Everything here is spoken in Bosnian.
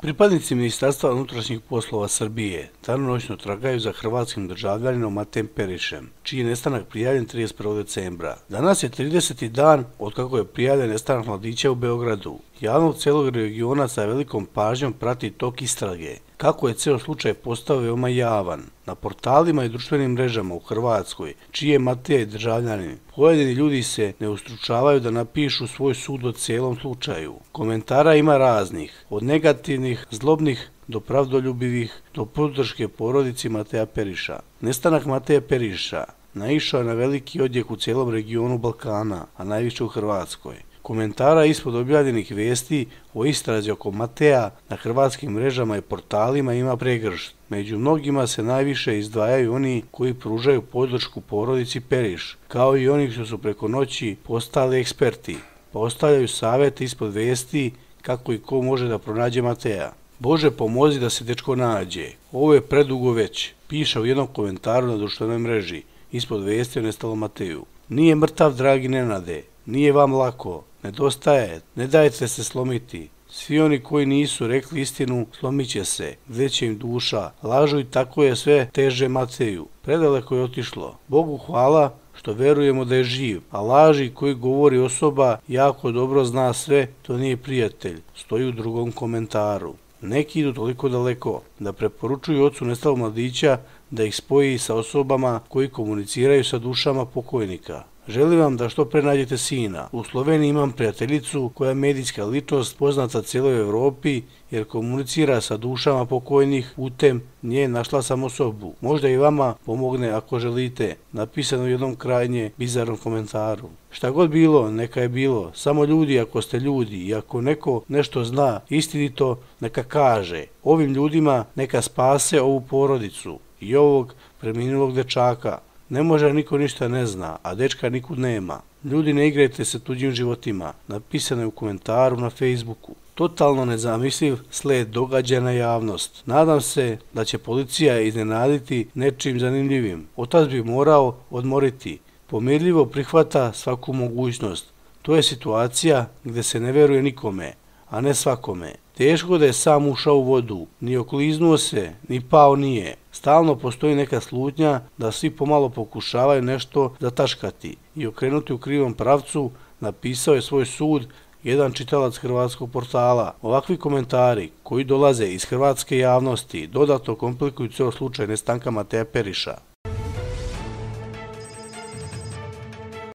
Pripadnici Ministarstva unutrašnjih poslova Srbije danonoćno tragaju za hrvatskim državljaninom Matejem Perišem, čiji je nestanak prijavljen 31. decembra. Danas je 30. dan od kako je prijavljen nestanak mladića u Beogradu. Javnost celog regiona sa velikom pažnjom prati tok istrage. Kako je ceo slučaj postao veoma javan. Na portalima i društvenim mrežama u Hrvatskoj, čiji je Matej državljanin, pojedini ljudi se ne ustručavaju da napišu svoj sud o cijelom slučaju. Komentara ima raznih, od negativnih, zlobnih, do pravdoljubivih, do podrške porodici Mateja Periša. Nestanak Mateja Periša naišao je na veliki odjek u cijelom regionu Balkana, a najviše u Hrvatskoj. Komentara ispod objavljenih vijesti o istrazi oko Mateja na hrvatskim mrežama i portalima ima pregršt. Među mnogima se najviše izdvajaju oni koji pružaju podršku porodici Periš, kao i oni što su preko noći postali eksperti, pa ostavljaju savjete ispod vijesti kako i ko može da pronađe Mateja. Bože pomozi da se dečko nađe, ovo je predugo već, piše u jednom komentaru na društvenoj mreži, ispod vijesti o nestalom Mateju. Nije mrtav, dragi Nenade, nije vam lako, nedostaje, ne dajte se slomiti. Svi oni koji nisu rekli istinu, slomit će se, gdje će im duša, lažu i tako je sve teže Mateju. Predaleko je otišlo. Bogu hvala što verujemo da je živ, a laži koji govori osoba jako dobro zna sve, to nije prijatelj, stoji u drugom komentaru. Neki idu toliko daleko da preporučuju ocu nestalog mladića da ih spoji sa osobama koji komuniciraju sa dušama pokojnika. Želim vam da što pre nađete sina. U Sloveniji imam prijateljicu koja je medijska ličnost poznata cijeloj Evropi jer komunicira sa dušama pokojnih putem nje našla sam osobu. Možda i vama pomogne ako želite, napisano u jednom krajnje bizarnom komentaru. Šta god bilo, neka je bilo, samo ljudi ako ste ljudi i ako neko nešto zna istinito, neka kaže. Ovim ljudima neka spase ovu porodicu i ovog preminulog dečaka. Ne može niko ništa ne zna, a dečka nikud nema. Ljudi, ne igrajte se tuđim životima, napisano je u komentaru na Facebooku. Totalno nezamisliv sled događaja na javnost. Nadam se da će policija iznenaditi nečim zanimljivim. Otac bi morao odmoriti. Pomirljivo prihvata svaku mogućnost. To je situacija gdje se ne veruje nikome, a ne svakome. Teško da je sam ušao u vodu, ni okliznuo se, ni pao nije. Stalno postoji neka slutnja da svi pomalo pokušavaju nešto zataškati i okrenuti u krivom pravcu, napisao je svoj sud jedan čitalac hrvatskog portala. Ovakvi komentari koji dolaze iz hrvatske javnosti dodatno komplikuju ceo slučaj nestanka Mateja Periša.